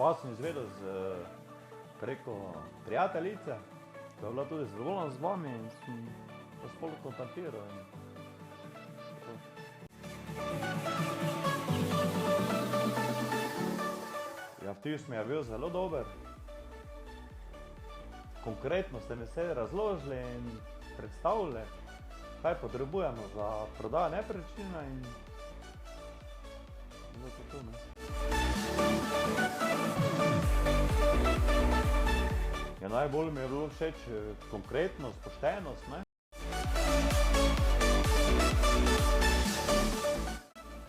vas sem izvedel preko prijateljice, ki je bila tudi zadovoljna z vami in sem vas pol kontaktiral. Ja, vtis mi je bil zelo dober. Konkretno ste mi vse razložili in predstavili, kaj potrebujemo za prodajo nepremičnine in zato to, ne. Ja, najbolj mi je bilo všeč konkretnost, poštenost, ne.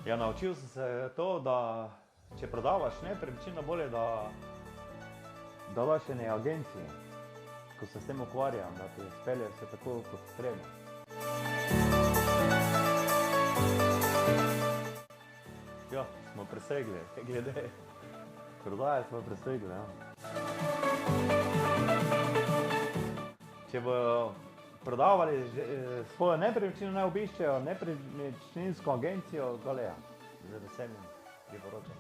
Ja, naučil sem se to, da če prodavaš nepremičnino, bolje, da daš eni agenciji, ko se s tem ukvarjam, da ti spelje vse tako, kot treba. Ja, smo presegli, glede prodaje smo presegli, ja. Če bojo prodavali svojo nepremičnino, naj obiščejo nepremičninsko agencijo Galea. Z veseljem priporočam.